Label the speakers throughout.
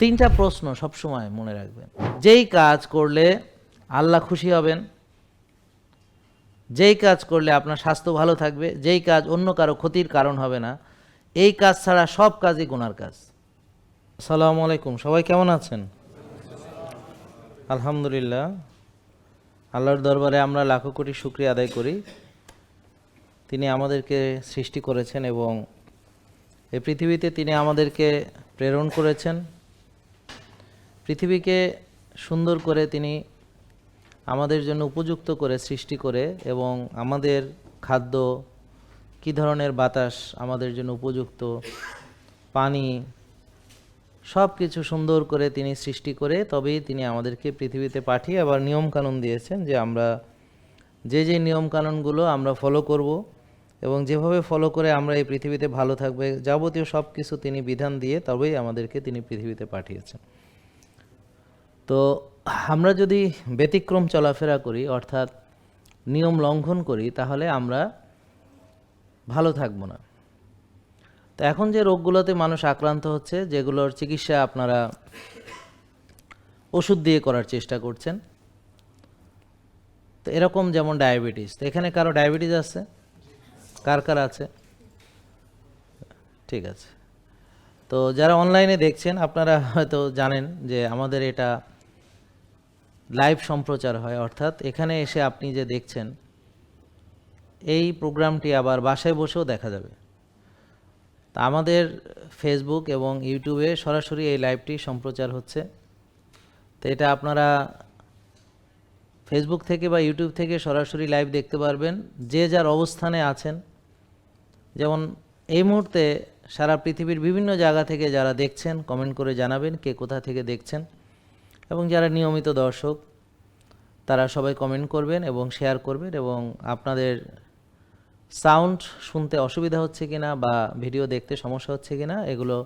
Speaker 1: তিনটা প্রশ্ন সবসময় মনে রাখবেন। যেই কাজ করলে আল্লাহ খুশি হবেন, যেই কাজ করলে আপনার স্বাস্থ্য ভালো থাকবে, যেই কাজ অন্য কারো ক্ষতির কারণ হবে না, এই কাজ ছাড়া সব কাজই গুনার কাজ। আসসালামু আলাইকুম, সবাই কেমন আছেন? আলহামদুলিল্লাহ, আল্লাহর দরবারে আমরা লাখো কোটি শুকরিয়া আদায় করি। তিনি আমাদেরকে সৃষ্টি করেছেন এবং এই পৃথিবীতে তিনি আমাদেরকে প্রেরণ করেছেন। পৃথিবীকে সুন্দর করে তিনি আমাদের জন্য উপযুক্ত করে সৃষ্টি করে এবং আমাদের খাদ্য কী ধরনের বাতাস আমাদের জন্য উপযুক্ত, পানি, সব কিছু সুন্দর করে তিনি সৃষ্টি করে তবেই তিনি আমাদেরকে পৃথিবীতে পাঠিয়ে আবার নিয়মকানুন দিয়েছেন যে আমরা যে নিয়মকানুনগুলো আমরা ফলো করব এবং যেভাবে ফলো করে আমরা এই পৃথিবীতে ভালো থাকবে, যাবতীয় সব কিছু তিনি বিধান দিয়ে তবেই আমাদেরকে তিনি পৃথিবীতে পাঠিয়েছেন। তো আমরা যদি ব্যতিক্রম চলাফেরা করি, অর্থাৎ নিয়ম লঙ্ঘন করি, তাহলে আমরা ভালো থাকব না। তো এখন যে রোগগুলোতে মানুষ আক্রান্ত হচ্ছে, যেগুলোর চিকিৎসা আপনারা ওষুধ দিয়ে করার চেষ্টা করছেন, তো এরকম যেমন ডায়াবেটিস। তো এখানে কারো ডায়াবেটিস আছে? কার কার আছে? ঠিক আছে। তো যারা অনলাইনে দেখছেন আপনারা হয়তো জানেন যে আমাদের এটা লাইভ সম্প্রচার হয়, অর্থাৎ এখানে এসে আপনি যে দেখছেন এই প্রোগ্রামটি আবার বাসায় বসেও দেখা যাবে। তা আমাদের ফেসবুক এবং ইউটিউবে সরাসরি এই লাইভটি সম্প্রচার হচ্ছে। তো এটা আপনারা ফেসবুক থেকে বা ইউটিউব থেকে সরাসরি লাইভ দেখতে পারবেন যে যার অবস্থানে আছেন। যেমন এই মুহূর্তে সারা পৃথিবীর বিভিন্ন জায়গা থেকে যারা দেখছেন কমেন্ট করে জানাবেন কে কোথা থেকে দেখছেন, এবং যারা নিয়মিত দর্শক তারা সবাই কমেন্ট করবেন এবং শেয়ার করবেন, এবং আপনাদের সাউন্ড শুনতে অসুবিধা হচ্ছে কিনা বা ভিডিও দেখতে সমস্যা হচ্ছে কিনা এগুলো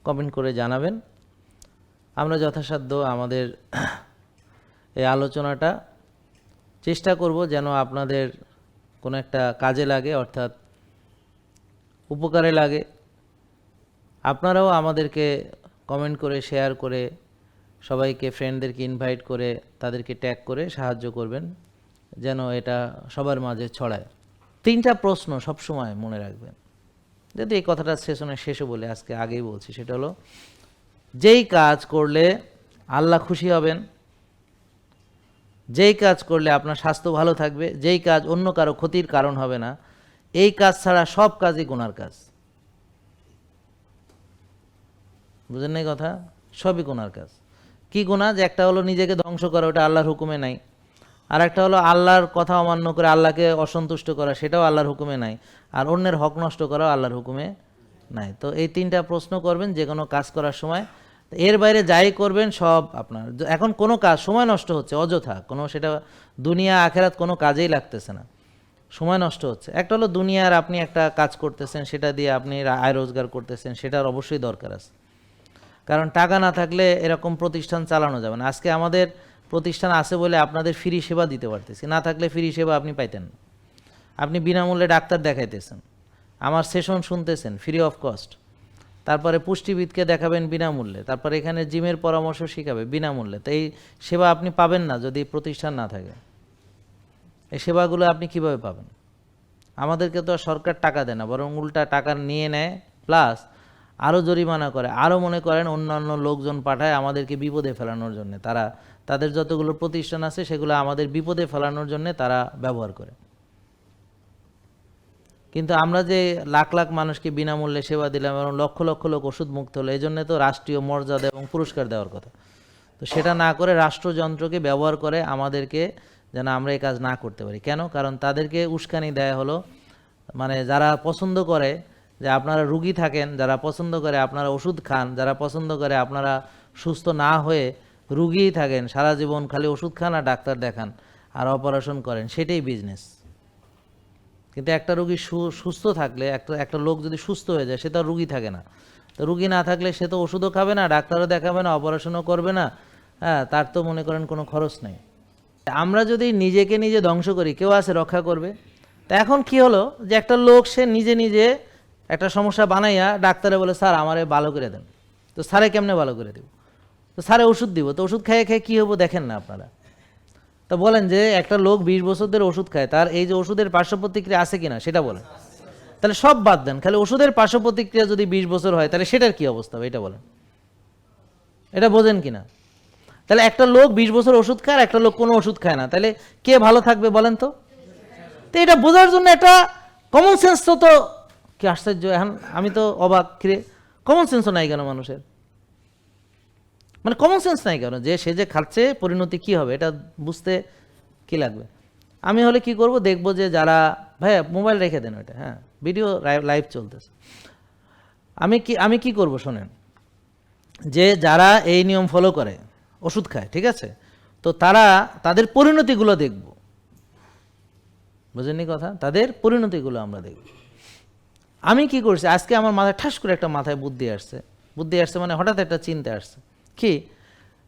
Speaker 1: কমেন্ট করে জানাবেন। আমরা যথাসাধ্য আমাদের এই আলোচনাটা চেষ্টা করব যেন আপনাদের কোনো একটা কাজে লাগে, অর্থাৎ উপকারে লাগে। আপনারাও আমাদেরকে কমেন্ট করে শেয়ার করে সবাইকে, ফ্রেন্ডদেরকে ইনভাইট করে তাদেরকে ট্যাগ করে সাহায্য করবেন যেন এটা সবার মাঝে ছড়ায়। তিনটা প্রশ্ন সবসময় মনে রাখবেন। যদি এই কথাটা সেশনের শেষে বলে, আজকে আগেই বলছি, সেটা হলো যেই কাজ করলে আল্লাহ খুশি হবেন, যেই কাজ করলে আপনার স্বাস্থ্য ভালো থাকবে, যেই কাজ অন্য কারো ক্ষতির কারণ হবে না, এই কাজ ছাড়া সব কাজই গুনার কাজ। বুঝেন নাই কথা? সবই গুনার কাজ। কি গুনাহ? যে একটা হলো নিজেকে ধ্বংস করা, ওটা আল্লাহর হুকুমে নাই। আর একটা হলো আল্লাহর কথা অমান্য করে আল্লাহকে অসন্তুষ্ট করা, সেটাও আল্লাহর হুকুমে নাই। আর অন্যের হক নষ্ট করাও আল্লাহর হুকুমে নাই। তো এই তিনটা প্রশ্ন করবেন যে কোনো কাজ করার সময়। এর বাইরে যাই করবেন সব আপনার, এখন কোনো কাজ সময় নষ্ট হচ্ছে অযথা, কোনো সেটা দুনিয়া আখেরাত কোনো কাজেই লাগতেছে না, সময় নষ্ট হচ্ছে। একটা হলো দুনিয়ার আপনি একটা কাজ করতেছেন, সেটা দিয়ে আপনি আয় রোজগার করতেছেন, সেটার অবশ্যই দরকার আছে, কারণ টাকা না থাকলে এরকম প্রতিষ্ঠান চালানো যাবে না। আজকে আমাদের প্রতিষ্ঠান আছে বলে আপনাদের ফ্রি সেবা দিতে পারতেছি, না থাকলে ফ্রি সেবা আপনি পাইতেন না। আপনি বিনামূল্যে ডাক্তার দেখাইতেছেন, আমার সেশন শুনতেছেন ফ্রি অফ কস্ট, তারপরে পুষ্টিবিদকে দেখাবেন বিনামূল্যে, তারপরে এখানে জিমের পরামর্শ শিখাবে বিনামূল্যে। তো এই সেবা আপনি পাবেন না যদি প্রতিষ্ঠান না থাকে। এই সেবাগুলো আপনি কিভাবে পাবেন? আমাদেরকে তো সরকার টাকা দেয় না, বরং উল্টা টাকা নিয়ে নেয়, প্লাস আরও জরিমানা করে, আরও মনে করেন অন্যান্য লোকজন পাঠায় আমাদেরকে বিপদে ফেলানোর জন্য। তারা তাদের যতগুলো প্রতিষ্ঠান আছে সেগুলো আমাদের বিপদে ফেলানোর জন্য তারা ব্যবহার করে। কিন্তু আমরা যে লাখ লাখ মানুষকে বিনামূল্যে সেবা দিলাম এবং লক্ষ লক্ষ লোক ওষুধ মুক্ত হলো, এই জন্য তো রাষ্ট্রীয় মর্যাদা এবং পুরস্কার দেওয়ার কথা। তো সেটা না করে রাষ্ট্রযন্ত্রকে ব্যবহার করে আমাদেরকে যেন আমরা এই কাজ না করতে পারি। কেন? কারণ তাদেরকে উস্কানি দেয়া হলো, মানে যারা পছন্দ করে যে আপনারা রুগী থাকেন, যারা পছন্দ করে আপনারা ওষুধ খান, যারা পছন্দ করে আপনারা সুস্থ না হয়ে রুগীই থাকেন, সারা জীবন খালি ওষুধ খান আর ডাক্তার দেখান আর অপারেশন করেন, সেটাই বিজনেস। কিন্তু একটা রুগী সুস্থ থাকলে, একটা লোক যদি সুস্থ হয়ে যায় সে তো রুগী থাকে না। তো রুগী না থাকলে সে তো ওষুধও খাবে না, ডাক্তারও দেখাবে না, অপারেশনও করবে না, হ্যাঁ, তার তো মনে করেন কোনো খরচ নেই। আমরা যদি নিজেকে নিজে ধ্বংস করি, কেউ আছে রক্ষা করবে? তা এখন কি হলো যে একটা লোক সে নিজে নিজে একটা সমস্যা বানাইয়া ডাক্তারে বলে, স্যার আমারে ভালো করে দেন, তো স্যারে কেমনে ভালো করে দেব? তো স্যারে ওষুধ দিব, তো ওষুধ খেয়ে খেয়ে কী হবো দেখেন না আপনারা। তো বলেন যে একটা লোক 20 বছর ধরে ওষুধ খায়, তার এই যে ওষুধের পার্শ্ব প্রতিক্রিয়া আছে কিনা সেটা বলেন। তাহলে সব বাদ দেন, খালি ওষুধের পার্শ্ব প্রতিক্রিয়া যদি 20 বছর হয় তাহলে সেটার কি অবস্থা হবে এটা বলেন, এটা বোঝেন কিনা? তাহলে একটা লোক 20 বছর ওষুধ খায় আর একটা লোক কোনো ওষুধ খায় না, তাহলে কে ভালো থাকবে বলেন তো? তো এটা বোঝার জন্য একটা কমন সেন্স তো কি আশ্চর্য, এখন আমি তো অবাক, কিরে কমন সেন্সও নাই কেন মানুষের? মানে কমন সেন্স নাই কেন যে সে যে খাচ্ছে পরিণতি কি হবে এটা বুঝতে কি লাগবে? আমি হলে কি করব, দেখবো যে যারা, ভাইয়া মোবাইল রেখে দেন ওইটা, হ্যাঁ ভিডিও লাইভ চলতেছে, আমি কি করব শোনেন, যে যারা এই নিয়ম ফলো করে ওষুধ খায়, ঠিক আছে, তো তাদের পরিণতিগুলো দেখব, বুঝেননি কথা, তাদের পরিণতিগুলো আমরা দেখব। আমি কি করছি, আজকে আমার মাথায় ঠাস করে একটা মাথায় বুদ্ধি আসছে মানে হঠাৎ একটা চিন্তা আসছে কি,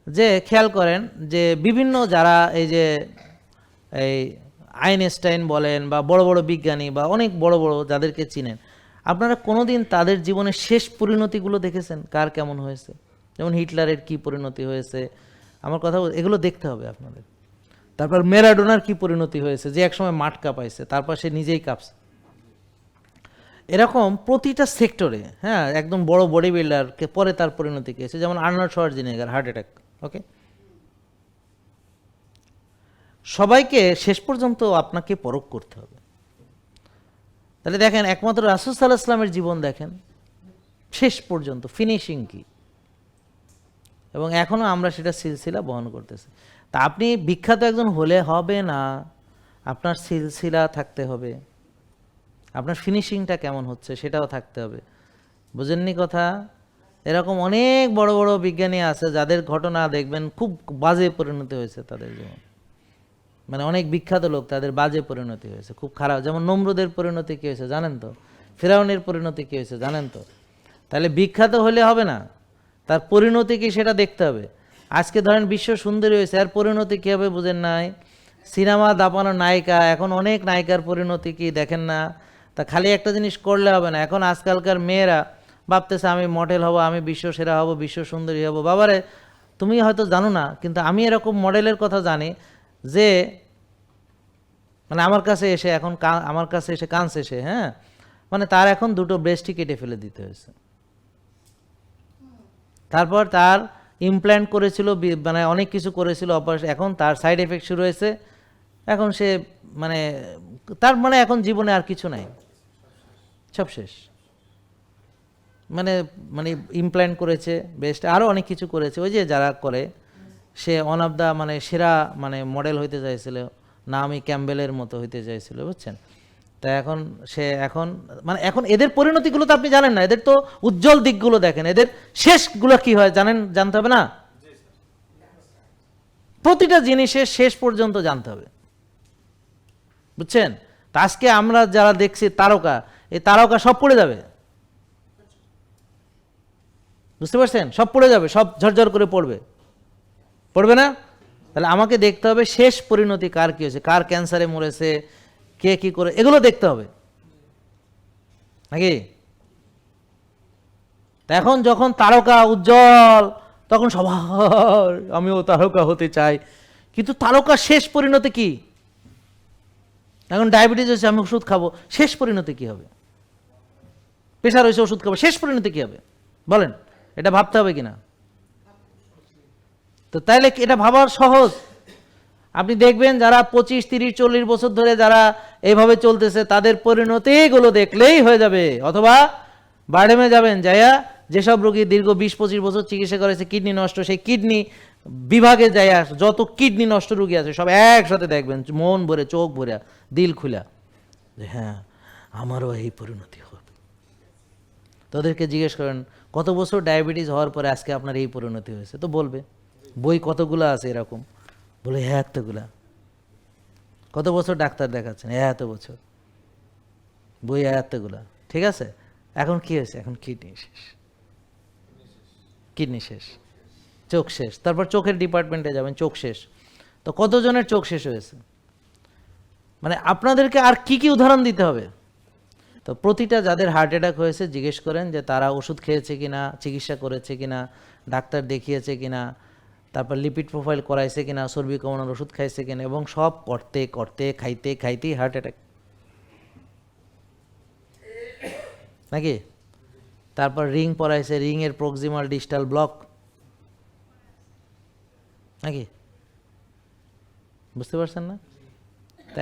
Speaker 1: যে খেয়াল করেন যে বিভিন্ন যারা এই যে এই আইনস্টাইন বলেন বা বড় বড় বিজ্ঞানী বা অনেক বড় বড় যাদেরকে চিনেন, আপনারা কোনোদিন তাদের জীবনের শেষ পরিণতিগুলো দেখেছেন কার কেমন হয়েছে? যেমন হিটলারের কি পরিণতি হয়েছে, আমার কথা এগুলো দেখতে হবে আপনাদের। তারপর ম্যারাডোনার কি পরিণতি হয়েছে, যে একসময় মাঠ কাঁপাইছে তারপর সে নিজেই কাঁপছে। এরকম প্রতিটা সেক্টরে, হ্যাঁ একদম বড় বডি বিল্ডারকে পরে তার পরিণতি কি হয়েছে, যেমন আর্নল্ড শোয়ার্জনেগার হার্ট অ্যাটাক, ওকে, সবাইকে শেষ পর্যন্ত আপনাকে পরখ করতে হবে। তাহলে দেখেন একমাত্র রাসূল সাল্লাল্লাহু আলাইহি ওয়াসাল্লামের জীবন দেখেন শেষ পর্যন্ত ফিনিশিং কি, এবং এখনও আমরা সেটা সিলসিলা বহন করতেছি। তা আপনি বিখ্যাত একজন হলে হবে না, আপনার সিলসিলা থাকতে হবে, আপনার ফিনিশিংটা কেমন হচ্ছে সেটাও থাকতে হবে, বুঝেননি কথা? এরকম অনেক বড় বড় বিজ্ঞানী আছে যাদের ঘটনা দেখবেন খুব বাজে পরিণতি হয়েছে তাদের জীবন, মানে অনেক বিখ্যাত লোক তাদের বাজে পরিণতি হয়েছে, খুব খারাপ। যেমন নমরুদের পরিণতি কী হয়েছে জানেন তো, ফিরআউনের পরিণতি কী হয়েছে জানেন তো। তাহলে বিখ্যাত হলে হবে না, তার পরিণতি কি সেটা দেখতে হবে। আজকে ধরেন বিশ্ব সুন্দরী হয়েছে, আর পরিণতি কী হবে বুঝেন নাই? সিনেমা দাপানো নায়িকা, এখন অনেক নায়িকার পরিণতি কি দেখেন না? তা খালি একটা জিনিস করলে হবে না, এখন আজকালকার মেয়েরা ভাবতেছে আমি মডেল হব, আমি বিশ্ব সেরা হব, বিশ্ব সুন্দরী হব। বাবারে তুমি হয়তো জানো না, কিন্তু আমি এরকম মডেলের কথা জানি যে মানে আমার কাছে এসে কাঁদছে সে, হ্যাঁ মানে তার এখন 2টো ব্রেস্টই কেটে ফেলে দিতে হয়েছে। তারপর তার ইমপ্ল্যান্ট করেছিল, মানে অনেক কিছু করেছিল অপারেশন, এখন তার সাইড এফেক্ট শুরু হয়েছে, এখন সে মানে তার মানে এখন জীবনে আর কিছু নাই, সব শেষ। মানে মানে ইমপ্ল্যান্ট করেছে বেস্ট, আরও অনেক কিছু করেছে, ওই যে যারা করে, সে ওয়ান অফ দ্য মানে সেরা মানে মডেল হইতে চাইছিল, নাওমি ক্যাম্বেলের মতো হইতে চাইছিল, বুঝছেন? তা এখন মানে এখন এদের পরিণতিগুলো তো আপনি জানেন না, এদের তো উজ্জ্বল দিকগুলো দেখেন, এদের শেষগুলো কি হয় জানতে হবে না? প্রতিটা জিনিসের শেষ পর্যন্ত জানতে হবে, বুঝছেন? তা আজকে আমরা যারা দেখছি তারকা, এই তারকা সব পড়ে যাবে, বুঝতে পারছেন? সব পড়ে যাবে, সব ঝরঝর করে পড়বে না? তাহলে আমাকে দেখতে হবে শেষ পরিণতি কার কি হয়েছে, কার ক্যান্সারে মরেছে, কে কি করে, এগুলো দেখতে হবে নাকি? এখন যখন তারকা উজ্জ্বল তখন সবার আমিও তারকা হতে চাই, কিন্তু তারকা শেষ পরিণতি কি? এখন ডায়াবেটিস হয়েছে আমি ওষুধ খাবো, শেষ পরিণতি কি হবে? প্রেশার হয়েছে ওষুধ খাবো, শেষ পরিণতি কি হবে বলেন? এটা ভাবতে হবে কিনা? তো তাইলে এটা ভাবার সহজ। আপনি দেখবেন যারা 25, 30, 40 বছর ধরে যারা এইভাবে চলতেছে তাদের পরিণতিগুলো দেখলেই হয়ে যাবে। অথবা বারডেমে যাবেন, যাইয়া যেসব রোগী দীর্ঘ 20-25 বছর চিকিৎসা করেছে, কিডনি নষ্ট, সেই কিডনি বিভাগে যাইয়া যত কিডনি নষ্ট রোগী আছে সব একসাথে দেখবেন, মন ভরে, চোখ ভরে, দিল খুলা, যে হ্যাঁ আমারও এই পরিণতি হবে। তোদেরকে জিজ্ঞেস করেন কত বছর ডায়াবেটিস হওয়ার পরে আজকে আপনার এই পরিণতি হয়েছে, তো বলবে বই কতগুলো আছে এরকম, বলে হ্যাঁ এতগুলা। কত বছর ডাক্তার দেখাচ্ছেন? এত বছর, বই এতগুলা, ঠিক আছে। এখন কি হয়েছে? এখন কিডনি শেষ, চোখ শেষ, তারপর চোখের ডিপার্টমেন্টে যাবেন, চোখ শেষ। তো কতজনের চোখ শেষ হয়েছে? মানে আপনাদেরকে আর কি কি উদাহরণ দিতে হবে? তো প্রতিটা যাদের হার্ট অ্যাটাক হয়েছে জিজ্ঞেস করেন যে তারা ওষুধ খেয়েছে কিনা, চিকিৎসা করেছে কিনা, ডাক্তার দেখিয়েছে কিনা, তারপর লিপিড প্রোফাইল করাইছে কিনা, চর্বি কমানোর ওষুধ খাইছে কিনা, এবং সব করতে করতে খাইতে খাইতেই হার্ট অ্যাটাক নাকি। তারপর রিং পরাইছে, রিংয়ের প্রক্সিমাল ডিস্টাল ব্লক নাকি, বুঝতে পারছেন না? তো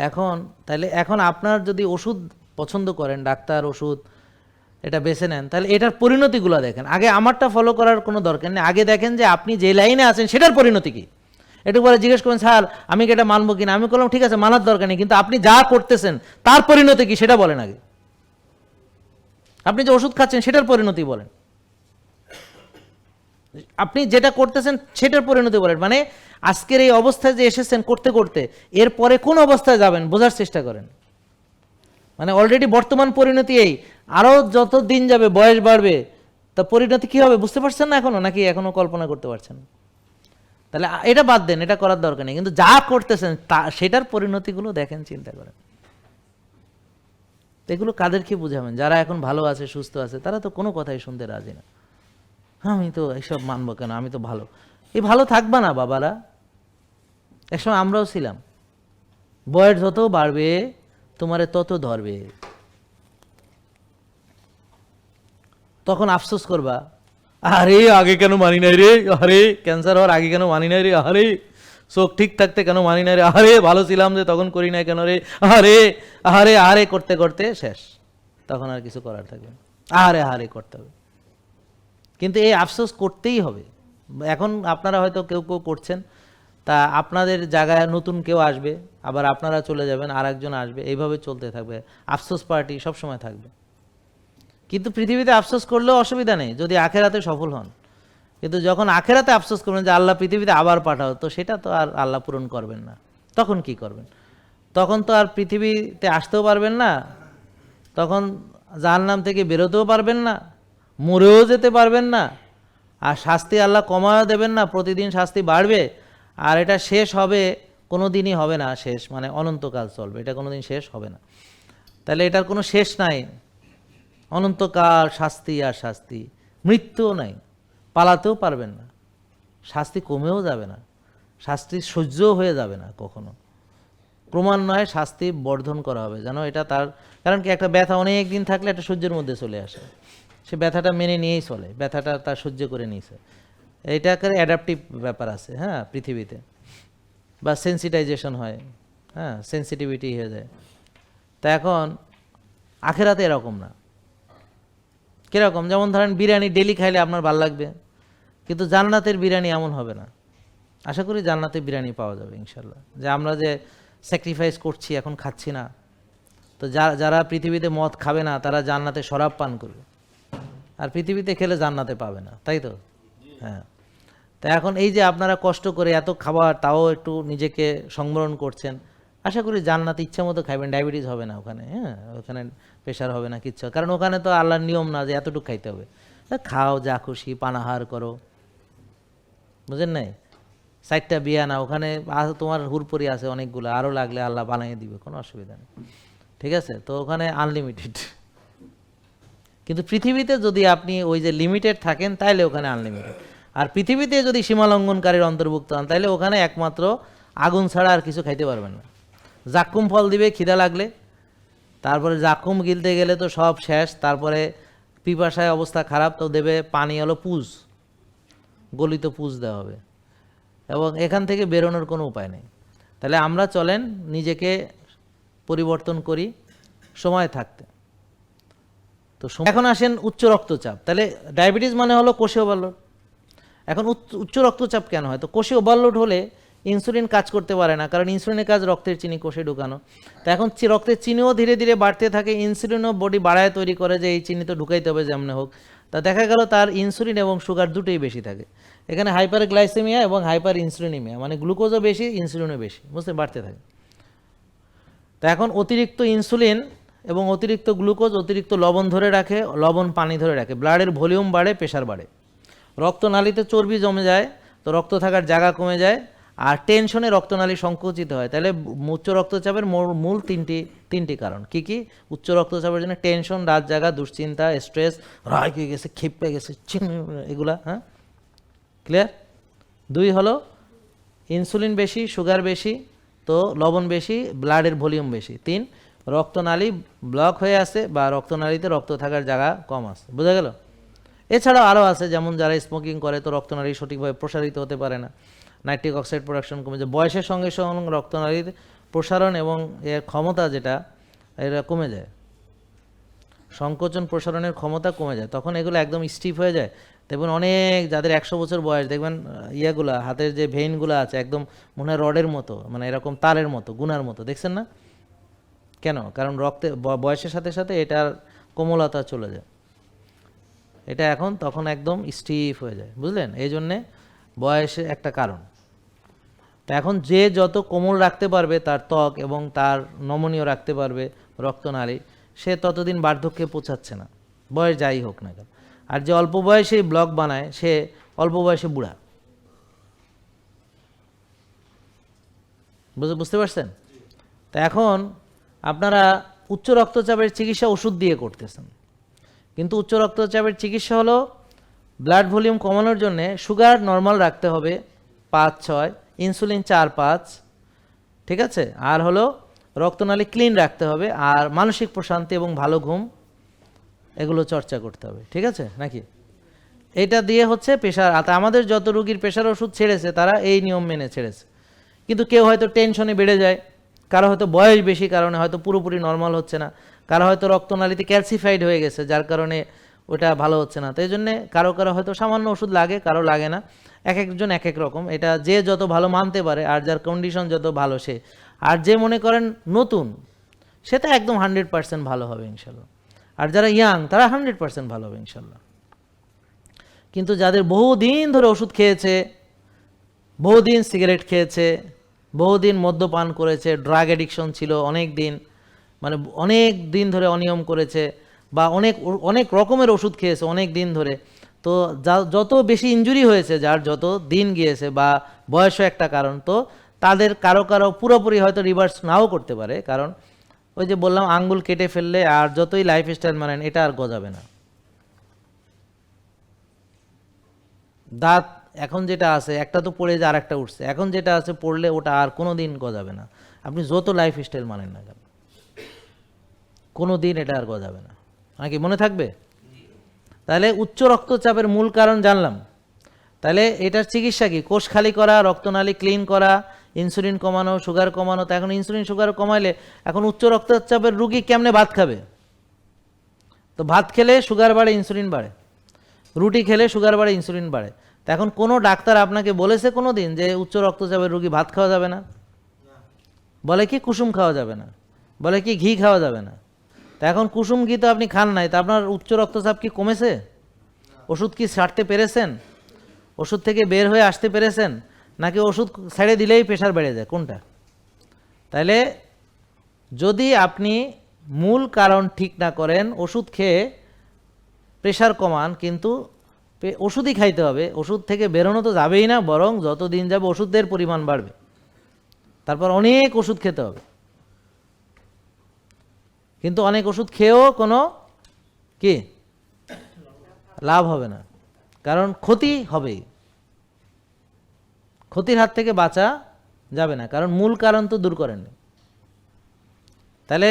Speaker 1: তাহলে এখন আপনার যদি ওষুধ পছন্দ করেন, ডাক্তার ওষুধ এটা বেছে নেন, তাহলে এটার পরিণতিগুলো দেখেন। আগে আমারটা ফলো করার কোনো দরকার নেই, আগে দেখেন যে আপনি যে লাইনে আছেন সেটার পরিণতি কি। একটু পরে জিজ্ঞেস করেন স্যার আমি কি এটা মানবো কিনা, আমি বললাম ঠিক আছে মানার দরকার নেই, কিন্তু আপনি যা করতেছেন তার পরিণতি কি সেটা বলেন আগে। আপনি যে ওষুধ খাচ্ছেন সেটার পরিণতি বলেন, আপনি যেটা করতেছেন সেটার পরিণতি বলেন। মানে আজকের এই অবস্থায় যে এসেছেন করতে করতে এরপরে কোন অবস্থায় যাবেন বোঝার চেষ্টা করেন। মানে অলরেডি বর্তমান পরিণতি এই, আরও যত দিন যাবে বয়স বাড়বে তা পরিণতি কী হবে বুঝতে পারছেন না এখনও, নাকি এখনও কল্পনা করতে পারছেন? তাহলে এটা বাদ দেন, এটা করার দরকার নেই, কিন্তু যা করতেছেন তা সেটার পরিণতিগুলো দেখেন, চিন্তা করেন। এগুলো কাদেরকে বুঝাবেন? যারা এখন ভালো আছে সুস্থ আছে তারা তো কোনো কথাই শুনতে রাজি না। আমি তো এইসব মানবো কেন, আমি তো ভালো। এই ভালো থাকবা না বাবারা, একসময় আমরাও ছিলাম। বয়স যত বাড়বে তোমারে তত ধরবে, তখন আফসোস করবা, আরে আগে কেন মানি নাই রে, আরে ক্যান্সার হওয়ার আগে কেন মানি নাই রে, আরে চোখ ঠিক থাকতে কেন মানি নাই রে, আরে ভালো ছিলাম যে তখন করি নাই কেন রে, আরে আরে আরে করতে করতে শেষ, তখন আর কিছু করার থাকবে না, আরে আরে করতে হবে। কিন্তু এই আফসোস করতেই হবে। এখন আপনারা হয়তো কেউ কেউ করছেন, তা আপনাদের জায়গায় নতুন কেউ আসবে, আবার আপনারা চলে যাবেন, আর একজন আসবে, এইভাবে চলতে থাকবে। আফসোস পার্টি সবসময় থাকবে। কিন্তু পৃথিবীতে আফসোস করলেও অসুবিধা নেই যদি আখেরাতে সফল হন, কিন্তু যখন আখেরাতে আফসোস করবেন যে আল্লাহ পৃথিবীতে আবার পাঠাও, তো সেটা তো আর আল্লাহ পূরণ করবেন না। তখন কি করবেন? তখন তো আর পৃথিবীতে আসতেও পারবেন না, তখন জাহান্নাম থেকে বেরোতেও পারবেন না, মরেও যেতে পারবেন না, আর শাস্তি আল্লাহ কমাও দেবেন না, প্রতিদিন শাস্তি বাড়বে, আর এটা শেষ হবে কোনো দিনই হবে না শেষ, মানে অনন্তকাল চলবে, এটা কোনো দিন শেষ হবে না। তাহলে এটার কোনো শেষ নাই, অনন্তকাল শাস্তি আর শাস্তি, মৃত্যুও নাই, পালাতেও পারবেন না, শাস্তি কমেও যাবে না, শাস্তি সহ্যও হয়ে যাবে না কখনো, ক্রমান্বয়ে শাস্তি বর্ধন করা হবে যেন এটা তার। কারণ কি, একটা ব্যথা অনেক দিন থাকলে একটা সহ্যের মধ্যে চলে আসে, সে ব্যথাটা মেনে নিয়েই চলে, ব্যথাটা তার সহ্য করে নিয়েছে। এটা একটা অ্যাডাপটিভ ব্যাপার আছে হ্যাঁ পৃথিবীতে, বা সেন্সিটাইজেশন হয়, হ্যাঁ সেন্সিটিভিটি হয়ে যায়। তা এখন আখেরাতে এরকম না। কীরকম? যেমন ধরেন বিরিয়ানি ডেলি খাইলে আপনার ভালো লাগবে, কিন্তু জান্নাতের বিরিয়ানি এমন হবে না। আশা করি জান্নাতে বিরিয়ানি পাওয়া যাবে ইনশাল্লাহ। যে আমরা যে স্যাক্রিফাইস করছি এখন খাচ্ছি না, তো যারা পৃথিবীতে মদ খাবে না তারা জান্নাতে শরাব পান করবে, আর পৃথিবীতে খেলে জান্নাতে পাবে না, তাই তো? হ্যাঁ। তা এখন এই যে আপনারা কষ্ট করে এত খাবার, তাও একটু নিজেকে সংবরণ করছেন, আশা করি জান্নাতে ইচ্ছা মতো খাইবেন, ডায়াবেটিস হবে না ওখানে, হ্যাঁ ওখানে প্রেশার হবে না, কিচ্ছু। কারণ ওখানে তো আল্লাহর নিয়ম না যে এতটুকু খাইতে হবে, খাও যা খুশি, পানাহার করো, বুঝেন নাই? 4টা বিয়া না, ওখানে তোমার হুরপুরি আছে অনেকগুলো, আরও লাগলে আল্লাহ বানিয়ে দিবে, কোনো অসুবিধা নেই, ঠিক আছে? তো ওখানে আনলিমিটেড। কিন্তু পৃথিবীতে যদি আপনি ওই যে লিমিটেড থাকেন তাইলে ওখানে আনলিমিটেড, আর পৃথিবীতে যদি সীমালঙ্ঘনকারীর অন্তর্ভুক্ত হন তাইলে ওখানে একমাত্র আগুন ছাড়া আর কিছু খাইতে পারবেন না। জাক্কুম ফল দিবে খিদা লাগলে, তারপরে জাক্কুম গিলতে গেলে তো সব শেষ, তারপরে পিপাসায় অবস্থা খারাপ, তো দেবে পানি হলো পুজ, গলিত পুজ দেওয়া হবে, এবং এখান থেকে বেরোনোর কোনো উপায় নেই। তাহলে আমরা চলেন নিজেকে পরিবর্তন করি সময় থাকতে। তো এখন আসেন উচ্চ রক্তচাপ। তাহলে ডায়াবেটিস মানে হলো কোষীয় ওভারলোড। এখন উচ্চ রক্তচাপ কেন হয়? তো কোষীয় ওভারলোড হলে ইনসুলিন কাজ করতে পারে না, কারণ ইনসুলিনের কাজ রক্তের চিনি কোষে ঢুকানো। তো এখন রক্তের চিনিও ধীরে ধীরে বাড়তে থাকে, ইনসুলিনও বডি বাড়ায় তৈরি করে যে এই চিনি তো ঢুকাইতে হবে যেমন হোক। তা দেখা গেল তার ইনসুলিন এবং সুগার দুটোই বেশি থাকে। এখানে হাইপার গ্লাইসেমিয়া এবং হাইপার ইনসুলিনিমিয়া, মানে গ্লুকোজও বেশি ইনসুলিনও বেশি, বুঝতে বাড়তে থাকে। তো এখন অতিরিক্ত ইনসুলিন এবং অতিরিক্ত গ্লুকোজ অতিরিক্ত লবণ ধরে রাখে, লবণ পানি ধরে রাখে, ব্লাডের ভলিউম বাড়ে, প্রেশার বাড়ে, রক্তনালীতে চর্বি জমে যায়, তো রক্ত থাকার জায়গা কমে যায়, আর টেনশনে রক্তনালী সংকুচিত হয়। তাহলে উচ্চ রক্তচাপের মূল তিনটি কারণ কি কি? উচ্চ রক্তচাপের জন্য টেনশন, রাত জাগা, দুশ্চিন্তা, স্ট্রেস, রাগ হয়ে গেছে, ক্ষিপ্পে গেছে, এগুলা। হ্যাঁ, ক্লিয়ার? 2 হলো ইনসুলিন বেশি, সুগার বেশি, তো লবণ বেশি, ব্লাডের ভলিউম বেশি। 3 রক্তনালী ব্লক হয়ে আছে বা রক্তনালীতে রক্ত থাকার জায়গা কম আছে। বোঝা গেল? এছাড়াও আরও আছে, যেমন যারা স্মোকিং করে তো রক্তনালী সঠিকভাবে প্রসারিত হতে পারে না, নাইট্রিক অক্সাইড প্রোডাকশন কমে যায়, বয়সের সঙ্গে সঙ্গে রক্তনালীর প্রসারণ এবং এর ক্ষমতা যেটা এটা কমে যায়, সংকোচন প্রসারণের ক্ষমতা কমে যায়, তখন এগুলো একদম স্টিফ হয়ে যায়। দেখবেন অনেক যাদের 100 বছর বয়স, দেখবেন ইয়েগুলা হাতের যে ভেইনগুলো আছে একদম মনে হয় রডের মতো, মানে এরকম তারের মতো, গুনার মতো, দেখছেন না? কেন? কারণ রক্তে বয়সের সাথে সাথে এটার কোমলতা চলে যায়, এটা এখন তখন একদম স্টিফ হয়ে যায়, বুঝলেন? এই জন্যে বয়সে একটা কারণ। তো এখন যে যত কোমল রাখতে পারবে তার ত্বক এবং তার নমনীয় রাখতে পারবে রক্তনালী, সে ততদিন বার্ধক্যে পৌঁছাচ্ছে না, বয়স যাই হোক না কেন। আর যে অল্প বয়সেই ব্লক বানায় সে অল্প বয়সে বুড়া। বুঝতে পারছেন? তা এখন আপনারা উচ্চ রক্তচাপের চিকিৎসা ওষুধ দিয়ে করতেছেন, কিন্তু উচ্চ রক্তচাপের চিকিৎসা হলো ব্লাড ভলিউম কমানোর জন্যে সুগার নর্মাল রাখতে হবে 5-6, ইনসুলিন 4-5, ঠিক আছে? আর হলো রক্তনালী ক্লিন রাখতে হবে, আর মানসিক প্রশান্তি এবং ভালো ঘুম এগুলো চর্চা করতে হবে, ঠিক আছে নাকি? এটা দিয়ে হচ্ছে প্রেশার। আমাদের যত রুগীর প্রেশার ওষুধ ছেড়েছে তারা এই নিয়ম মেনে ছেড়েছে, কিন্তু কেউ হয়তো টেনশনে বেড়ে যায়, কারো হয়তো বয়স বেশি কারণে হয়তো পুরোপুরি নর্মাল হচ্ছে না, কারো হয়তো রক্তনালীতে ক্যালসিফাইড হয়ে গেছে যার কারণে ওটা ভালো হচ্ছে না। তো এই জন্যে কারো হয়তো সামান্য ওষুধ লাগে, কারো লাগে না, এক একজন এক এক রকম। এটা যে যত ভালো মানতে পারে আর যার কন্ডিশন যত ভালো সে, আর যে মনে করেন নতুন সেটা একদম 100% ভালো হবে ইনশাল্লাহ, আর যারা ইয়াং তারা 100% ভালো হবে ইনশাল্লাহ। কিন্তু যাদের বহুদিন ধরে ওষুধ খেয়েছে, বহুদিন সিগারেট খেয়েছে, বহুদিন মদ্যপান করেছে, ড্রাগ অ্যাডিকশন ছিল অনেক দিন, মানে অনেক দিন ধরে অনিয়ম করেছে, বা অনেক রকমের ওষুধ খেয়েছে অনেক দিন ধরে, তো যত বেশি ইনজুরি হয়েছে, যার যত দিন গিয়েছে, বা বয়সও একটা কারণ, তো তাদের কারো পুরোপুরি হয়তো রিভার্স নাও করতে পারে, কারণ ওই যে বললাম আঙ্গুল কেটে ফেললে আর যতই লাইফস্টাইল মানেন এটা আর গজাবে না। দাঁত এখন যেটা আছে একটা তো পড়ে যে আর একটা উঠছে, এখন যেটা আছে পড়লে ওটা আর কোনো দিন গজাবে না, আপনি যত লাইফস্টাইল মানেন না কেন, কোনো দিন এটা আর গজাবে না, নাকি মনে থাকবে? তাহলে উচ্চ রক্তচাপের মূল কারণ জানলাম। তাহলে এটার চিকিৎসা কি? কোষ খালি করা, রক্তনালী ক্লিন করা, ইনসুলিন কমানো, সুগার কমানো। তো এখন ইনসুলিন সুগার কমাইলে এখন উচ্চ রক্তচাপের রুগী কেমনে ভাত খাবে? তো ভাত খেলে সুগার বাড়ে, ইনসুলিন বাড়ে, রুটি খেলে সুগার বাড়ে, ইনসুলিন বাড়ে। তো এখন কোনো ডাক্তার আপনাকে বলেছে কোনো দিন যে উচ্চ রক্তচাপের রুগী ভাত খাওয়া যাবে না? বলে কি কুসুম খাওয়া যাবে না, বলে কি ঘি খাওয়া যাবে না। তা এখন কুসুম ঘি তো আপনি খান নাই, তা আপনার উচ্চ রক্তচাপ কি কমেছে? ওষুধ কি ছাড়তে পেরেছেন? ওষুধ থেকে বের হয়ে আসতে পেরেছেন? নাকি ওষুধ ছেড়ে দিলেই প্রেশার বেড়ে যায়? কোনটা? তাইলে যদি আপনি মূল কারণ ঠিক না করেন, ওষুধ খেয়ে প্রেশার কমান, কিন্তু ওষুধই খাইতে হবে, ওষুধ থেকে বেরোনো তো যাবেই না, বরং যত দিন যাবে ওষুধের পরিমাণ বাড়বে, তারপর অনেক ওষুধ খেতে হবে। কিন্তু অনেক ওষুধ খেয়েও কোনো কি লাভ হবে না, কারণ ক্ষতি হবেই, ক্ষতির হাত থেকে বাঁচা যাবে না, কারণ মূল কারণ তো দূর করেননি। তাহলে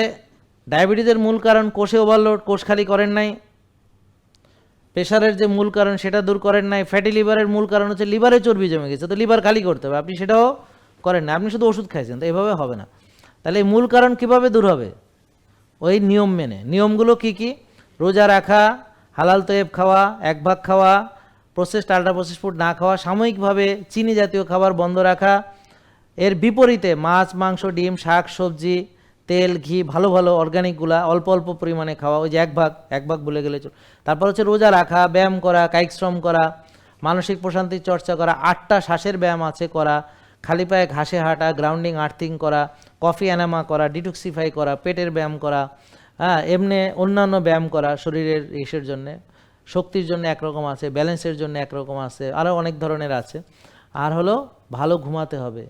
Speaker 1: ডায়াবেটিসের মূল কারণ কোষে ওভারলোড, কোষ খালি করেন নাই। প্রেশারের যে মূল কারণ সেটা দূর করেন নাই। ফ্যাটি লিভারের মূল কারণ হচ্ছে লিভারে চর্বি জমে গেছে, তো লিভার খালি করতে হবে, আপনি সেটাও করেন না, আপনি শুধু ওষুধ খাইছেন। তো এভাবে হবে না। তাহলে এই মূল কারণ কিভাবে দূর হবে? ওই নিয়ম মেনে। নিয়মগুলো কি কি? রোজা রাখা, হালাল তৈব খাওয়া, 1 ভাগ খাওয়া, প্রসেসড আল্ট্রা প্রসেস ফুড না খাওয়া, সাময়িকভাবে চিনি জাতীয় খাবার বন্ধ রাখা। এর বিপরীতে মাছ, মাংস, ডিম, শাক সবজি, তেল, ঘি, ভালো ভালো অর্গানিকগুলা অল্প অল্প পরিমাণে খাওয়া, ওই যে 1 ভাগ বলে গেলে চল। তারপর হচ্ছে রোজা রাখা, ব্যায়াম করা, কায়িক শ্রম করা, মানসিক প্রশান্তির চর্চা করা, 8টা শ্বাসের ব্যায়াম আছে করা, খালি পায়ে ঘাসে হাঁটা, গ্রাউন্ডিং আর্থিং করা, কফি এনামা করা, ডিটক্সিফাই করা, পেটের ব্যায়াম করা, হ্যাঁ এমনি অন্যান্য ব্যায়াম করা, শরীরের ইসের জন্যে, শক্তির জন্য একরকম আছে, ব্যালেন্সের জন্য একরকম আছে, আরও অনেক ধরনের আছে। আর হলো ভালো ঘুমাতে হবে,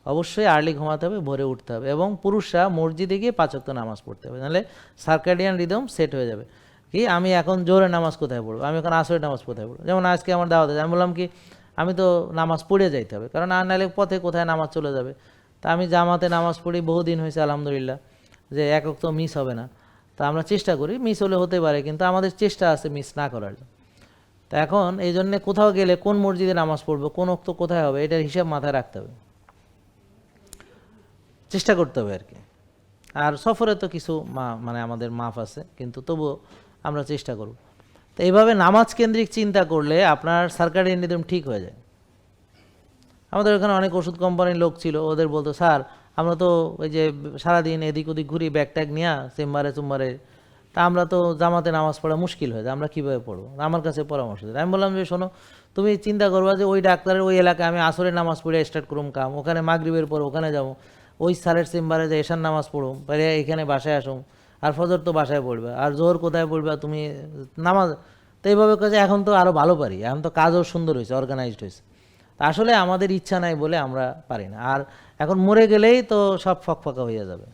Speaker 1: অবশ্যই আর্লি ঘুমাতে হবে, ভোরে উঠতে হবে, এবং পুরুষরা মসজিদে গিয়ে 5 ওয়াক্ত নামাজ পড়তে হবে, নাহলে সার্কাডিয়ান রিদম সেট হয়ে যাবে। কি আমি এখন জোহরের নামাজ কোথায় পড়বো, আমি এখন আসরের নামাজ কোথায় পড়বো? যেমন আজকে আমার দাওয়াত আছে, আমি বললাম কি আমি তো নামাজ পড়ে যাইতে হবে, কারণ আর নাহলে পথে কোথায় নামাজ চলে যাবে। তা আমি জামাতে নামাজ পড়ি বহুদিন হয়েছে আলহামদুলিল্লাহ, যে এক ওয়াক্ত মিস হবে না। তা আমরা চেষ্টা করি, মিস হলে হতে পারে, কিন্তু আমাদের চেষ্টা আছে মিস না করার জন্য। তা এখন এই জন্যে কোথাও গেলে কোন মসজিদে নামাজ পড়বো, কোন ওয়াক্ত কোথায় হবে, এটার হিসাব মাথায় রাখতে হবে, চেষ্টা করতে হবে আর কি। আর সফরে তো কিছু মানে আমাদের মাফ আছে, কিন্তু তবুও আমরা চেষ্টা করব। তো এইভাবে নামাজ কেন্দ্রিক চিন্তা করলে আপনার সার্কাডিয়ান রিদম ঠিক হয়ে যায়। আমাদের ওখানে অনেক ওষুধ কোম্পানির লোক ছিল, ওদের বলতো স্যার আমরা তো ওই যে সারাদিন এদিক ওদিক ঘুরি ব্যাগ ট্যাগ নিয়ে চেম্বারে চুম্বারে, তা আমরা তো জামাতে নামাজ পড়া মুশকিল হয়ে যায়, আমরা কীভাবে পড়বো? আমার কাছে পরামর্শ দিল। আমি বললাম যে শোনো, তুমি চিন্তা করবা যে ওই ডাক্তারের ওই এলাকায় আমি আসরের নামাজ পড়ে স্টার্ট করুম কাম, ওখানে মাগরিবের পর ওখানে যাবো, ওই স্যারের চেম্বারে যে এশার নামাজ পড়ুম, পরে এখানে বাসায় আসুম, আর ফজর তো বাসায় পড়বে, আর জোহর কোথায় পড়বে তুমি নামাজ। তো এইভাবে কাজে এখন তো আরও ভালো পারি, এখন তো কাজও সুন্দর হয়েছে, অর্গানাইজড হয়েছে। তা আসলে আমাদের ইচ্ছা নাই বলে আমরা পারি না। আর এখন মরে গেলেই তো সব ফকফকা হয়ে যাবে।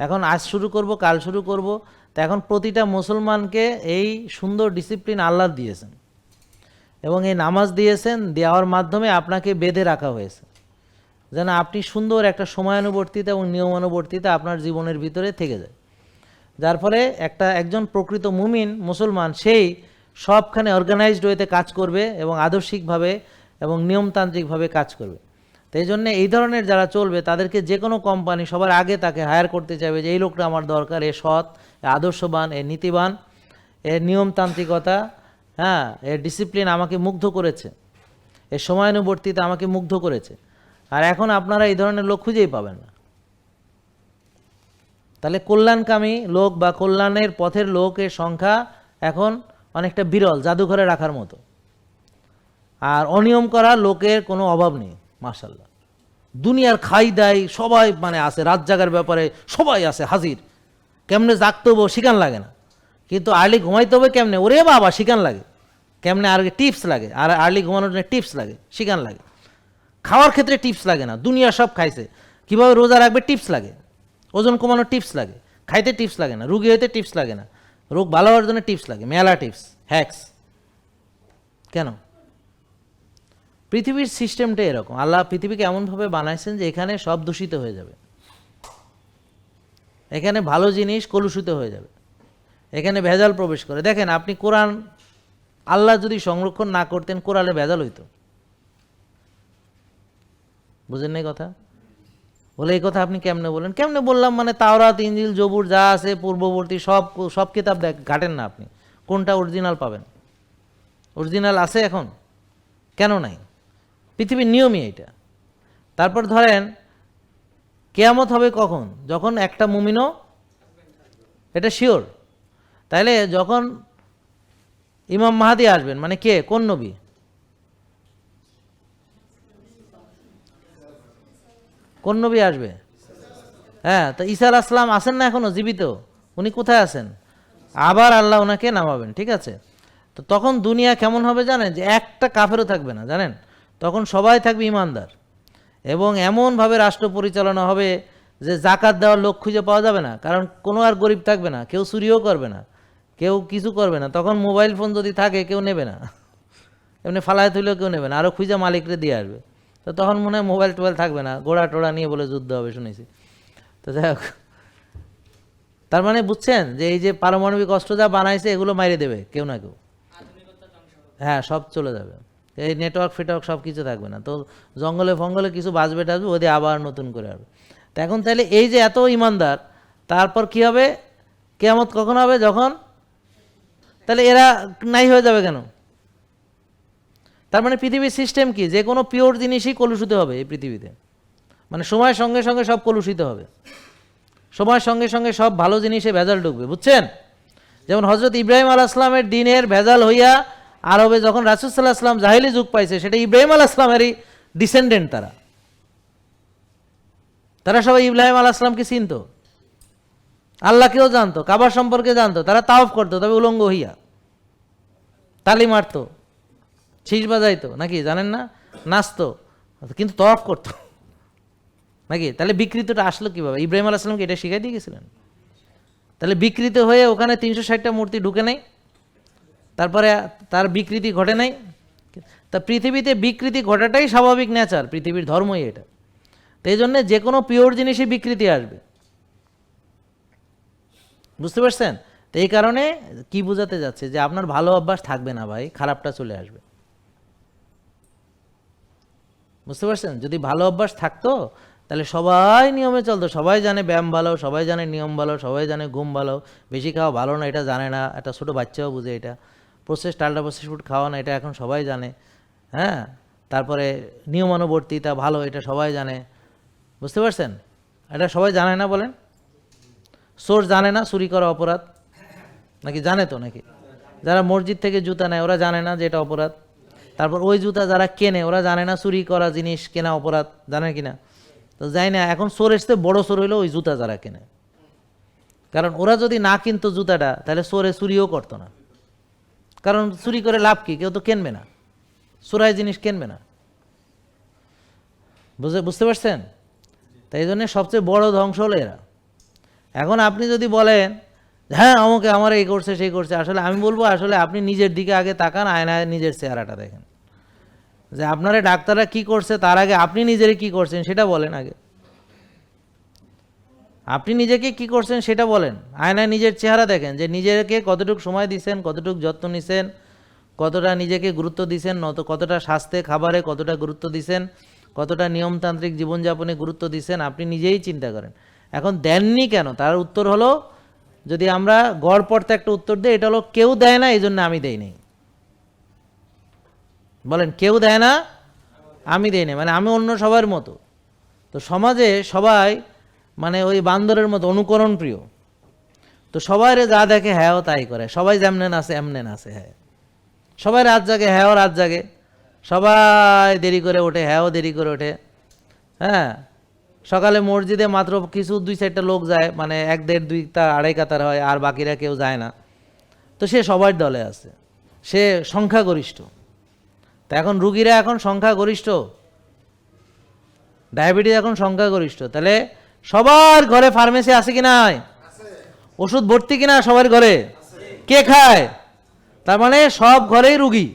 Speaker 1: এখন আজ শুরু করব, কাল শুরু করব। তা এখন প্রতিটা মুসলমানকে এই সুন্দর ডিসিপ্লিন আল্লাহ দিয়েছেন, এবং এই নামাজ দিয়েছেন, দেওয়ার মাধ্যমে আপনাকে বেঁধে রাখা হয়েছে, যেন আপনি সুন্দর একটা সময়ানুবর্তিতা এবং নিয়মানুবর্তিতা আপনার জীবনের ভিতরে থেকে যায়। যার ফলে একজন প্রকৃত মুমিন মুসলমান সেই সবখানে অর্গানাইজড ওয়েতে কাজ করবে এবং আদর্শিকভাবে এবং নিয়মতান্ত্রিকভাবে কাজ করবে। তো এই জন্যে এই ধরনের যারা চলবে তাদেরকে যে কোনো কোম্পানি সবার আগে তাকে হায়ার করতে চাইবে, যে এই লোকটা আমার দরকার, এ সৎ, এ আদর্শবান, এ নীতিবান, এর নিয়মতান্ত্রিকতা, হ্যাঁ, এর ডিসিপ্লিন আমাকে মুগ্ধ করেছে, এর সময়ানুবর্তিতা আমাকে মুগ্ধ করেছে। আর এখন আপনারা এই ধরনের লোক খুঁজেই পাবেন না। তাহলে কল্যাণকামী লোক বা কল্যাণের পথের লোকের সংখ্যা এখন অনেকটা বিরল, জাদুঘরে রাখার মতো। আর অনিয়ম করা লোকের কোনো অভাব নেই মাশাআল্লাহ। দুনিয়ার খাই দাই সবাই মানে আছে, রাত জাগার ব্যাপারে সবাই আছে হাজির, কেমনে জাগতে হবো শিকান লাগে না, কিন্তু আর্লি ঘুমাইতে হবে কেমনে, ওরে বাবা শিকান লাগে, কেমনে আর টিপস লাগে, আর আর্লি ঘুমানোর জন্য টিপস লাগে, শিকান লাগে। খাওয়ার ক্ষেত্রে টিপস লাগে না, দুনিয়া সব খাইছে, কীভাবে রোজা রাখবে টিপস লাগে, ওজন কমানোর টিপস লাগে, খাইতে টিপস লাগে না, রুগী হইতে টিপস লাগে না, রোগ ভালো হওয়ার জন্য টিপস লাগে, মেলা টিপস, হ্যাক্স। কেন? পৃথিবীর সিস্টেমটা এরকম। আল্লাহ পৃথিবীকে এমনভাবে বানাইছেন যে এখানে সব দূষিত হয়ে যাবে, এখানে ভালো জিনিস কলুষিত হয়ে যাবে, এখানে ভেজাল প্রবেশ করে। দেখেন আপনি কোরআন আল্লাহ যদি সংরক্ষণ না করতেন, কোরআনে ভেজাল হইতো। বুঝেন না কথা? বলে এই কথা আপনি কেমনে বলেন? কেমনে বললাম মানে তাওরাত, ইনজিল, জবুর যা আছে পূর্ববর্তী সব কিতাব ঘাটেন না আপনি, কোনটা অরিজিনাল পাবেন? অরিজিনাল আছে এখন? কেন নাই? পৃথিবীর নিয়মই এটা। তারপর ধরেন কিয়ামত হবে কখন? যখন একটা মুমিনও, এটা শিওর। তাইলে যখন ইমাম মাহাদি আসবেন, মানে কে, কোন নবী? কোন নবী আসবে? হ্যাঁ, তো ঈসা আলাইহিস সালাম আছেন না এখনো জীবিত? উনি কোথায় আছেন? আবার আল্লাহ ওনাকে নামাবেন, ঠিক আছে? তো তখন দুনিয়া কেমন হবে জানেন? যে একটা কাফেরও থাকবে না, জানেন? তখন সবাই থাকবে ইমানদার, এবং এমনভাবে রাষ্ট্র পরিচালনা হবে যে জাকাত দেওয়ার লোক খুঁজে পাওয়া যাবে না, কারণ কোনো আর গরিব থাকবে না, কেউ চুরিও করবে না, কেউ কিছু করবে না। তখন মোবাইল ফোন যদি থাকে কেউ নেবে না, এমনি ফালায় তুলেও কেউ নেবে না, আরও খুঁজে মালিকরে দিয়ে আসবে। তো তখন মনে হয় মোবাইল টোবাইল থাকবে না, ঘোড়া টোড়া নিয়ে বলে যুদ্ধ হবে শুনেছি। তো যাই হোক, তার মানে বুঝছেন যে এই যে পারমাণবিক অস্ত্র যা বানাইছে এগুলো মাইরে দেবে কেউ না কেউ, হ্যাঁ সব চলে যাবে, এই নেটওয়ার্ক ফেটওয়ার্ক সব কিছু থাকবে না। তো জঙ্গলে ফঙ্গলে কিছু বাঁচবে টাচবে, ওদের আবার নতুন করে আসবে। তো এখন তাহলে এই যে এত ইমানদার, তারপর কি হবে? কিয়ামত কখন হবে? যখন, তাহলে এরা নাই হয়ে যাবে কেন? তার মানে পৃথিবীর সিস্টেম কি? যে কোনো পিওর জিনিসই কলুষিত হবে এই পৃথিবীতে, মানে সময়ের সঙ্গে সঙ্গে সব কলুষিত হবে, সময়ের সঙ্গে সঙ্গে সব ভালো জিনিসে ভেজাল ঢুকবে, বুঝছেন? যেমন হজরত ইব্রাহিম আলাইহিস সালামের দিনের ভেজাল হইয়া আরবে যখন রাসূল সাল্লাল্লাহু আলাইহি ওয়াসাল্লাম জাহেলি যুগ পাইছে, সেটা ইব্রাহিম আলাইহিস সালামেরই ডিসেন্ডেন্ট। তারা সবাই ইব্রাহিম আলাইহিস সালামকে চিনত, আল্লাহকেও জানতো, কাবা সম্পর্কে জানতো, তারা তাওয়াফ করতো, তবে উলঙ্গ হইয়া তালি মারতো। শীষ বাজাইতো নাকি, জানেন না? নাচতো, কিন্তু তওয়াফ করতো নাকি? তাহলে বিকৃতটা আসলো কীভাবে? ইব্রাহিম আলাইহিস সালামকে এটা শিখাই দিয়ে গেছিলেন? তাহলে বিকৃত হয়ে ওখানে 360টা মূর্তি ঢুকে নেই, তারপরে তার বিকৃতি ঘটে নাই। তা পৃথিবীতে বিকৃতি ঘটাটাই স্বাভাবিক নেচার, পৃথিবীর ধর্মই এটা। তো এই জন্যে যে কোনো পিওর জিনিসই বিকৃতি আসবে, বুঝতে পারছেন? তো এই কারণে কি বোঝাতে যাচ্ছে যে আপনার ভালো অভ্যাস থাকবে না ভাই, খারাপটা চলে আসবে, বুঝতে পারছেন? যদি ভালো অভ্যাস থাকতো তাহলে সবাই নিয়মে চলতো, সবাই জানে ব্যায়াম ভালো, সবাই জানে নিয়ম ভালো, সবাই জানে ঘুম ভালো, বেশি খাওয়া ভালো না এটা জানে না, একটা ছোটো বাচ্চাও বুঝে এটা, প্রসেসড আল্ট্রা প্রসেসড ফুড খাওয়া না এটা এখন সবাই জানে, হ্যাঁ। তারপরে নিয়মানুবর্তিতা ভালো এটা সবাই জানে, বুঝতে পারছেন? এটা সবাই জানে না বলেন? সোর্স জানে না চুরি করা অপরাধ, নাকি জানে তো নাকি? যারা মসজিদ থেকে জুতা নেয় ওরা জানে না যে এটা অপরাধ? তারপর ওই জুতা যারা কেনে ওরা জানে না চুরি করা জিনিস কেনা অপরাধ, জানে কি না? তো যাই না, এখন চোর এসতে বড় চোর হইলো ওই জুতা যারা কেনে, কারণ ওরা যদি না কিনতো জুতাটা তাহলে চোরে চুরিও করতো না, কারণ চুরি করে লাভ কি, কেউ তো কিনবে না, চোরাই জিনিস কিনবে না, বুঝতে পারছেন? তাই জন্য সবচেয়ে বড় ধ্বংস হলো এরা। এখন আপনি যদি বলেন হ্যাঁ আমাকে আমার এই করছে সেই করছে, আসলে আমি বলবো আসলে আপনি নিজের দিকে আগে তাকান, আয়নায় নিজের চেহারাটা দেখেন, যে আপনারা ডাক্তাররা কি করছে তার আগে আপনি নিজের কি করছেন সেটা বলেন আগে। আপনি নিজেকে কি করছেন সেটা বলেন, আয়নায় নিজের চেহারা দেখেন, যে নিজেকে কতটুকু সময় দিচ্ছেন, কতটুকু যত্ন নিছেন, কতটা নিজেকে গুরুত্ব দিছেন, কতটা স্বাস্থ্যে খাবারে কতটা গুরুত্ব দিছেন, কতটা নিয়মতান্ত্রিক জীবনযাপনে গুরুত্ব দিছেন, আপনি নিজেই চিন্তা করেন। এখন দেননি কেন, তার উত্তর হলো, যদি আমরা গড়পড়তে একটা উত্তর দিই, এটা হলো কেউ দেয় না এই জন্য আমি দেই নাই। বলেন, কেউ দেয় না আমি দেই নাই, মানে আমি অন্য সবার মতো। তো সমাজে সবাই মানে ওই বান্দরের মতো অনুকরণ প্রিয়, তো সবাই যা দেখে হ্যাঁও তাই করে, সবাই যেমনে নাচে এমনে নাচে, হ্যাঁ সবাই রাত জাগে হ্যাঁও রাত জাগে, সবাই দেরি করে ওঠে হ্যাঁও দেরি করে ওঠে, হ্যাঁ সকালে মসজিদে মাত্র কিছু 2-4টা লোক যায়, মানে 1-1.5-2 আড়াই কাতার হয়, আর বাকিরা কেউ যায় না, তো সে সবার দলে আছে, সে সংখ্যাগরিষ্ঠ। তা এখন রুগীরা এখন সংখ্যাগরিষ্ঠ, ডায়াবেটিস এখন সংখ্যাগরিষ্ঠ, তাহলে সবার ঘরে ফার্মেসি আছে কি নাই, ওষুধ ভর্তি কিনা সবার ঘরে, কে খায়, তার মানে সব ঘরেই রুগী,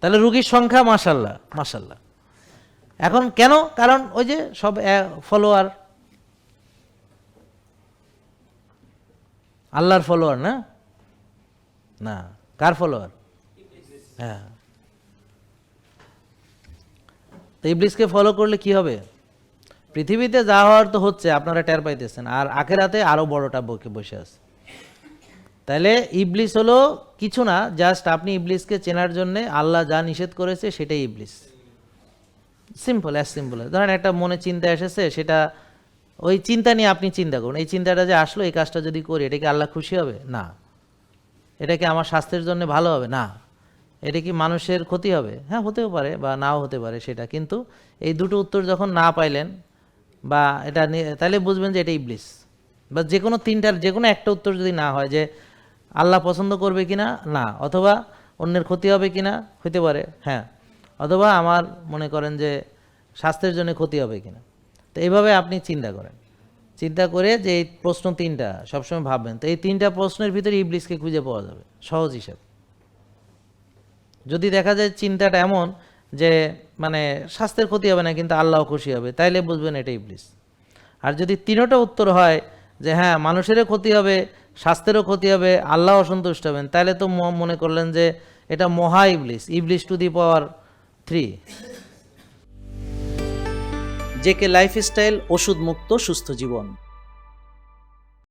Speaker 1: তাহলে রুগীর সংখ্যা মাশাল্লাহ মাশাল্লাহ। এখন কেন, কারণ ওই যে সব ফলোয়ার, আল্লাহর ফলোয়ার না, না কার ফলোয়ার, হ্যাঁ। তো ইবলিসকে ফলো করলে কি হবে, পৃথিবীতে যা হওয়ার তো হচ্ছে আপনারা টের পাইতেছেন, আর আখেরাতে আরো বড়টা বকে বসে আছে। তাহলে ইবলিস হলো কিছু না, জাস্ট আপনি ইবলিসকে চেনার জন্য আল্লাহ যা নিষেধ করেছে সেটাই ইবলিস, সিম্পল, অ্যাজ সিম্পল। ধরেন একটা মনে চিন্তা এসেছে, সেটা ওই চিন্তা নিয়ে আপনি চিন্তা করুন, এই চিন্তাটা যে আসলো এই কাজটা যদি করি এটা কি আল্লাহ খুশি হবে, না। এটা কি আমার স্বাস্থ্যের জন্য ভালো হবে, না। এটা কি মানুষের ক্ষতি হবে, হ্যাঁ হতেও পারে বা নাও হতে পারে সেটা, কিন্তু এই দুটো উত্তর যখন না পাইলেন বা এটা তাহলে বুঝবেন যে এটা ইবলিস। বা যে কোনো তিনটার যে কোনো একটা উত্তর যদি না হয়, যে আল্লাহ পছন্দ করবে কিনা, না, অথবা অন্যের ক্ষতি হবে কিনা, হতে পারে, হ্যাঁ, অথবা আমার মনে করেন যে স্বাস্থ্যের জন্য ক্ষতি হবে কিনা। তো এইভাবে আপনি চিন্তা করেন, চিন্তা করে যে এই প্রশ্ন তিনটা সবসময় ভাববেন, তো এই তিনটা প্রশ্নের ভিতরে ইবলিসকে খুঁজে পাওয়া যাবে সহজ হিসাব। যদি দেখা যায় চিন্তাটা এমন যে মানে স্বাস্থ্যের ক্ষতি হবে না কিন্তু আল্লাহ খুশি হবে, তাইলে বুঝবেন এটা ইবলিস। আর যদি তিনটা উত্তর হয় যে হ্যাঁ মানুষেরও ক্ষতি হবে, স্বাস্থ্যেরও ক্ষতি হবে, আল্লাহ অসন্তুষ্ট হবেন, তাহলে তো মনে করলেন যে এটা মহা ইবলিস, ইবলিস to the power 3।
Speaker 2: JK lifestyle, ওষুধ মুক্ত সুস্থ জীবন।